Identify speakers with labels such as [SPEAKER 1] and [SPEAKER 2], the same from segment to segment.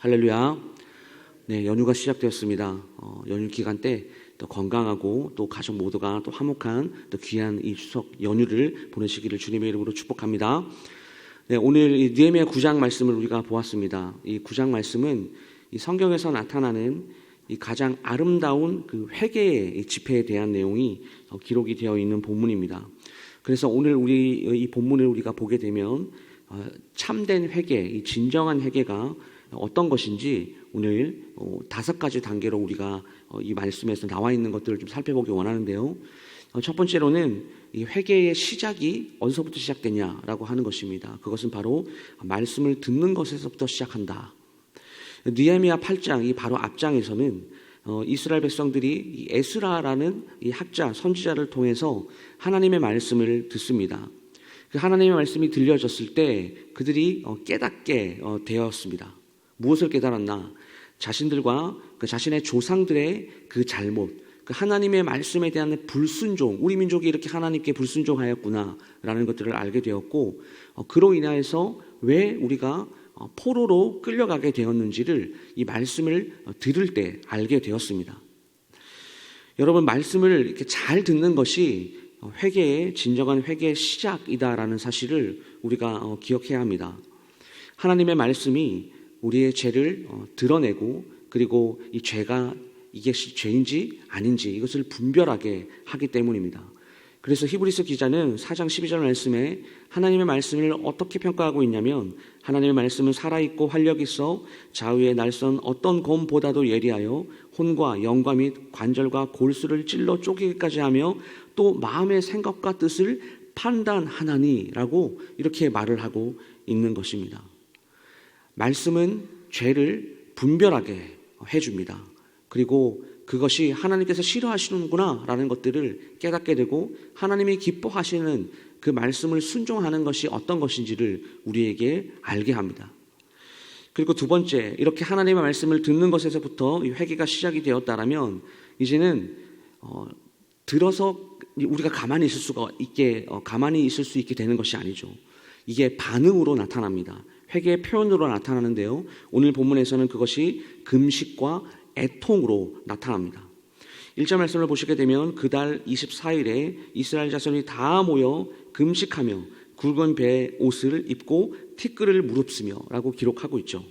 [SPEAKER 1] 할렐루야. 네, 연휴가 시작되었습니다. 연휴 기간 때 또 건강하고 또 가족 모두가 또 화목한 또 귀한 이 추석 연휴를 보내시기를 주님의 이름으로 축복합니다. 네, 오늘 이 느헤미야 9장 말씀을 우리가 보았습니다. 이 9장 말씀은 이 성경에서 나타나는 이 가장 아름다운 그 회개의 집회에 대한 내용이 기록이 되어 있는 본문입니다. 그래서 오늘 우리 이 본문을 우리가 보게 되면 참된 회개, 이 진정한 회개가 어떤 것인지 오늘 5가지 단계로 우리가 이 말씀에서 나와 있는 것들을 좀 살펴보기 원하는데요. 첫 번째로는 이 회개의 시작이 어디서부터 시작되냐라고 하는 것입니다. 그것은 바로 말씀을 듣는 것에서부터 시작한다. 느헤미야 8장 이 바로 앞장에서는 이스라엘 백성들이 이 에스라라는 이 학자 선지자를 통해서 하나님의 말씀을 듣습니다. 그 하나님의 말씀이 들려졌을 때 그들이 깨닫게 되었습니다. 무엇을 깨달았나? 자신들과 그 자신의 조상들의 그 잘못, 그 하나님의 말씀에 대한 불순종, 우리 민족이 이렇게 하나님께 불순종하였구나라는 것들을 알게 되었고, 그로 인하여서 왜 우리가 포로로 끌려가게 되었는지를 이 말씀을 들을 때 알게 되었습니다. 여러분, 말씀을 이렇게 잘 듣는 것이 회개의 진정한 회개의 시작이다라는 사실을 우리가 기억해야 합니다. 하나님의 말씀이 우리의 죄를 드러내고 그리고 이 죄가 이게 죄인지 아닌지 이것을 분별하게 하기 때문입니다. 그래서 히브리서 기자는 4장 12절 말씀에 하나님의 말씀을 어떻게 평가하고 있냐면 하나님의 말씀은 살아있고 활력 있어 좌우의 날선 어떤 검보다도 예리하여 혼과 영과 및 관절과 골수를 찔러 쪼개기까지 하며 또 마음의 생각과 뜻을 판단하나니라고 이렇게 말을 하고 있는 것입니다. 말씀은 죄를 분별하게 해줍니다. 그리고 그것이 하나님께서 싫어하시는구나 라는 것들을 깨닫게 되고 하나님이 기뻐하시는 그 말씀을 순종하는 것이 어떤 것인지를 우리에게 알게 합니다. 그리고 두 번째, 이렇게 하나님의 말씀을 듣는 것에서부터 회개가 시작이 되었다라면 이제는 들어서 우리가 가만히 있을 수 있게 되는 것이 아니죠. 이게 반응으로 나타납니다. 회개의 표현으로 나타나는데요. 오늘 본문에서는 그것이 금식과 애통으로 나타납니다. 1절 말씀을 보시게 되면 그달 24일에 이스라엘 자손이 다 모여 금식하며 굵은 배의 옷을 입고 티끌을 무릅쓰며 라고 기록하고 있죠.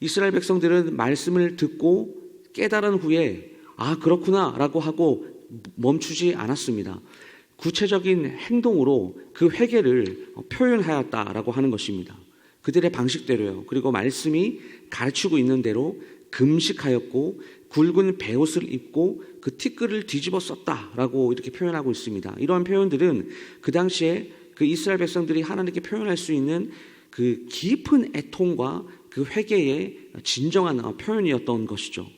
[SPEAKER 1] 이스라엘 백성들은 말씀을 듣고 깨달은 후에 그렇구나 라고 하고 멈추지 않았습니다. 구체적인 행동으로 그 회개를 표현하였다라고 하는 것입니다. 그들의 방식대로요. 그리고 말씀이 가르치고 있는 대로 금식하였고 굵은 베옷을 입고 그 티끌을 뒤집어 썼다라고 이렇게 표현하고 있습니다. 이러한 표현들은 그 당시에 그 이스라엘 백성들이 하나님께 표현할 수 있는 그 깊은 애통과 그 회개의 진정한 표현이었던 것이죠.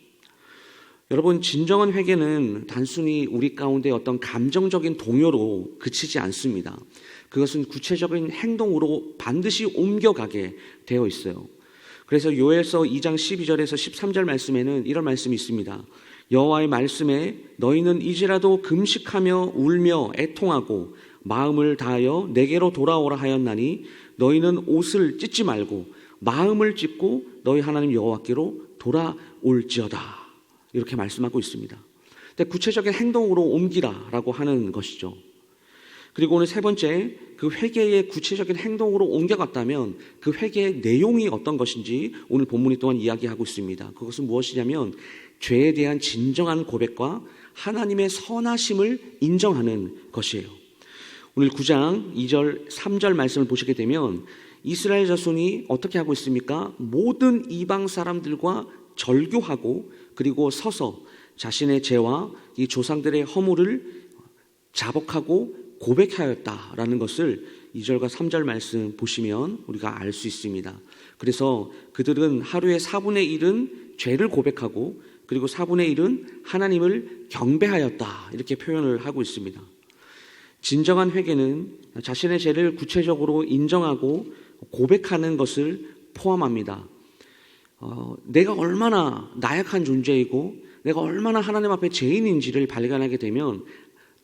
[SPEAKER 1] 여러분, 진정한 회개는 단순히 우리 가운데 어떤 감정적인 동요로 그치지 않습니다. 그것은 구체적인 행동으로 반드시 옮겨가게 되어 있어요. 그래서 요엘서 2장 12절에서 13절 말씀에는 이런 말씀이 있습니다. 여호와의 말씀에 너희는 이제라도 금식하며 울며 애통하고 마음을 다하여 내게로 돌아오라 하였나니 너희는 옷을 찢지 말고 마음을 찢고 너희 하나님 여호와께로 돌아올지어다. 이렇게 말씀하고 있습니다. 근데 구체적인 행동으로 옮기라라고 하는 것이죠. 그리고 오늘 세 번째, 그 회개의 구체적인 행동으로 옮겨갔다면 그 회개의 내용이 어떤 것인지 오늘 본문이 또한 이야기하고 있습니다. 그것은 무엇이냐면 죄에 대한 진정한 고백과 하나님의 선하심을 인정하는 것이에요. 오늘 9장 2절 3절 말씀을 보시게 되면 이스라엘 자손이 어떻게 하고 있습니까? 모든 이방 사람들과 절교하고 그리고 서서 자신의 죄와 이 조상들의 허물을 자복하고 고백하였다라는 것을 2절과 3절 말씀 보시면 우리가 알 수 있습니다. 그래서 그들은 하루의 4분의 1은 죄를 고백하고 그리고 4분의 1은 하나님을 경배하였다 이렇게 표현을 하고 있습니다. 진정한 회개는 자신의 죄를 구체적으로 인정하고 고백하는 것을 포함합니다. 내가 얼마나 나약한 존재이고 내가 얼마나 하나님 앞에 죄인인지를 발견하게 되면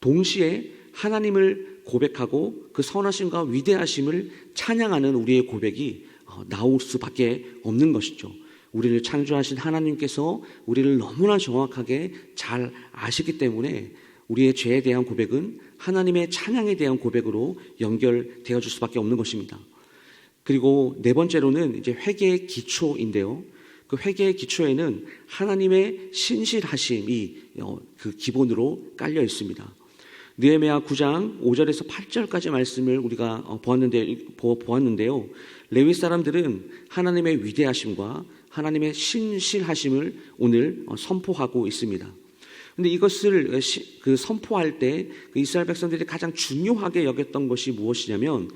[SPEAKER 1] 동시에 하나님을 고백하고 그 선하심과 위대하심을 찬양하는 우리의 고백이 나올 수밖에 없는 것이죠. 우리를 창조하신 하나님께서 우리를 너무나 정확하게 잘 아시기 때문에 우리의 죄에 대한 고백은 하나님의 찬양에 대한 고백으로 연결되어 줄 수밖에 없는 것입니다. 그리고 네 번째로는 이제 회개의 기초인데요. 그 회개의 기초에는 하나님의 신실하심이 그 기본으로 깔려 있습니다. 느헤미야 9장 5절에서 8절까지 말씀을 우리가 보았는데요. 레위 사람들은 하나님의 위대하심과 하나님의 신실하심을 오늘 선포하고 있습니다. 그런데 이것을 선포할 때 이스라엘 백성들이 가장 중요하게 여겼던 것이 무엇이냐면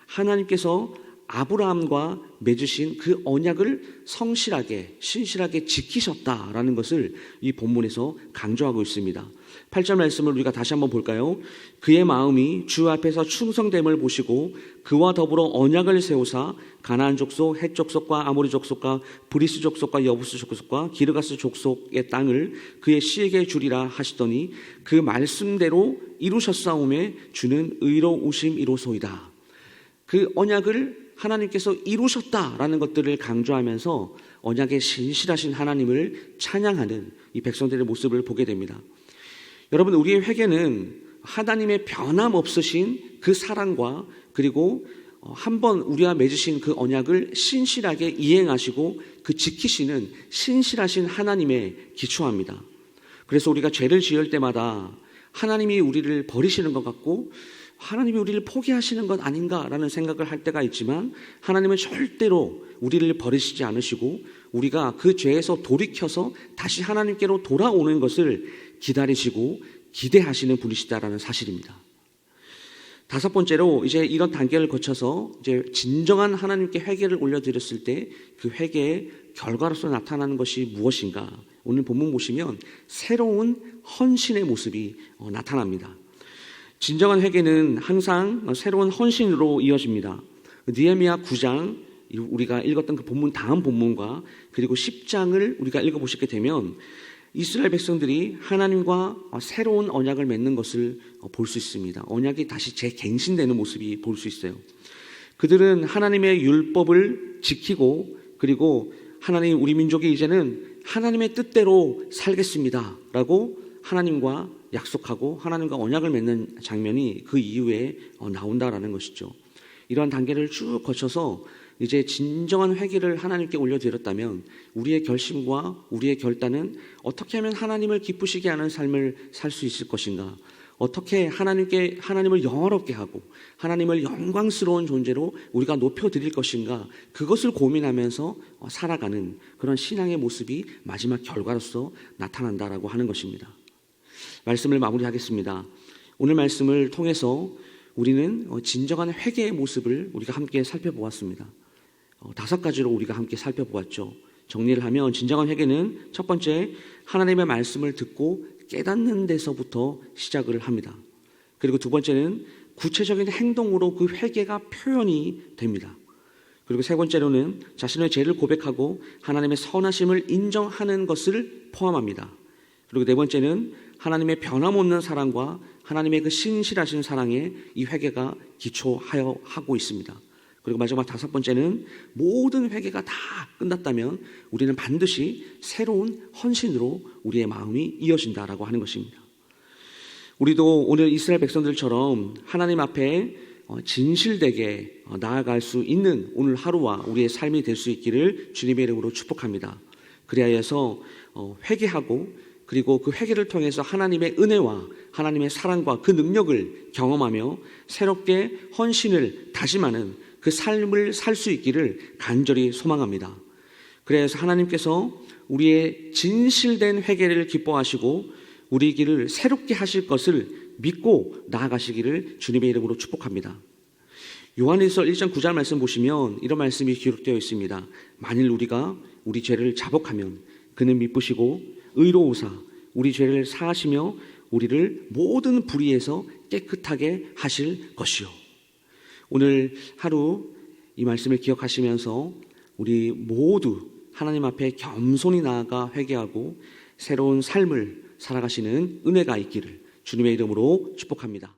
[SPEAKER 1] 하나님께서 아브라함과 맺으신 그 언약을 성실하게 신실하게 지키셨다라는 것을 이 본문에서 강조하고 있습니다. 8절 말씀을 우리가 다시 한번 볼까요? 그의 마음이 주 앞에서 충성됨을 보시고 그와 더불어 언약을 세우사 가나안 족속, 헷 족속과 아모리 족속과 브리스 족속과 여부스 족속과 기르가스 족속의 땅을 그의 씨에게 주리라 하시더니 그 말씀대로 이루셨사오매 주는 의로우심이로소이다. 그 언약을 하나님께서 이루셨다라는 것들을 강조하면서 언약의 신실하신 하나님을 찬양하는 이 백성들의 모습을 보게 됩니다. 여러분, 우리의 회개는 하나님의 변함없으신 그 사랑과 그리고 한번 우리와 맺으신 그 언약을 신실하게 이행하시고 그 지키시는 신실하신 하나님에 기초합니다. 그래서 우리가 죄를 지을 때마다 하나님이 우리를 버리시는 것 같고 하나님이 우리를 포기하시는 것 아닌가라는 생각을 할 때가 있지만 하나님은 절대로 우리를 버리시지 않으시고 우리가 그 죄에서 돌이켜서 다시 하나님께로 돌아오는 것을 기다리시고 기대하시는 분이시다라는 사실입니다. 다섯 번째로 이제 이런 단계를 거쳐서 이제 진정한 하나님께 회개를 올려드렸을 때 그 회개의 결과로서 나타나는 것이 무엇인가? 오늘 본문 보시면 새로운 헌신의 모습이 나타납니다. 진정한 회개는 항상 새로운 헌신으로 이어집니다. 느헤미야 9장 우리가 읽었던 그 본문 다음 본문과 그리고 10장을 우리가 읽어보시게 되면 이스라엘 백성들이 하나님과 새로운 언약을 맺는 것을 볼 수 있습니다. 언약이 다시 재갱신되는 모습이 볼 수 있어요. 그들은 하나님의 율법을 지키고 그리고 하나님 우리 민족이 이제는 하나님의 뜻대로 살겠습니다 라고 하나님과 약속하고 하나님과 언약을 맺는 장면이 그 이후에 나온다라는 것이죠. 이러한 단계를 쭉 거쳐서 이제 진정한 회개를 하나님께 올려드렸다면 우리의 결심과 우리의 결단은 어떻게 하면 하나님을 기쁘시게 하는 삶을 살 수 있을 것인가, 어떻게 하나님을 영화롭게 하고 하나님을 영광스러운 존재로 우리가 높여드릴 것인가, 그것을 고민하면서 살아가는 그런 신앙의 모습이 마지막 결과로서 나타난다라고 하는 것입니다. 말씀을 마무리하겠습니다. 오늘 말씀을 통해서 우리는 진정한 회개의 모습을 우리가 함께 살펴보았습니다. 5가지로 우리가 함께 살펴보았죠. 정리를 하면 진정한 회개는 첫 번째, 하나님의 말씀을 듣고 깨닫는 데서부터 시작을 합니다. 그리고 두 번째는 구체적인 행동으로 그 회개가 표현이 됩니다. 그리고 세 번째로는 자신의 죄를 고백하고 하나님의 선하심을 인정하는 것을 포함합니다. 그리고 네 번째는 하나님의 변함없는 사랑과 하나님의 그 신실하신 사랑에 이 회개가 기초하여 하고 있습니다. 그리고 마지막 5번째는 모든 회개가 다 끝났다면 우리는 반드시 새로운 헌신으로 우리의 마음이 이어진다라고 하는 것입니다. 우리도 오늘 이스라엘 백성들처럼 하나님 앞에 진실되게 나아갈 수 있는 오늘 하루와 우리의 삶이 될 수 있기를 주님의 이름으로 축복합니다. 그리하여서 회개하고 그리고 그 회개를 통해서 하나님의 은혜와 하나님의 사랑과 그 능력을 경험하며 새롭게 헌신을 다짐하는 그 삶을 살 수 있기를 간절히 소망합니다. 그래서 하나님께서 우리의 진실된 회개를 기뻐하시고 우리 길을 새롭게 하실 것을 믿고 나아가시기를 주님의 이름으로 축복합니다. 요한일서 1장 9절 말씀 보시면 이런 말씀이 기록되어 있습니다. 만일 우리가 우리 죄를 자복하면 그는 미쁘시고 의로우사 우리 죄를 사하시며 우리를 모든 불의에서 깨끗하게 하실 것이요. 오늘 하루 이 말씀을 기억하시면서 우리 모두 하나님 앞에 겸손히 나아가 회개하고 새로운 삶을 살아가시는 은혜가 있기를 주님의 이름으로 축복합니다.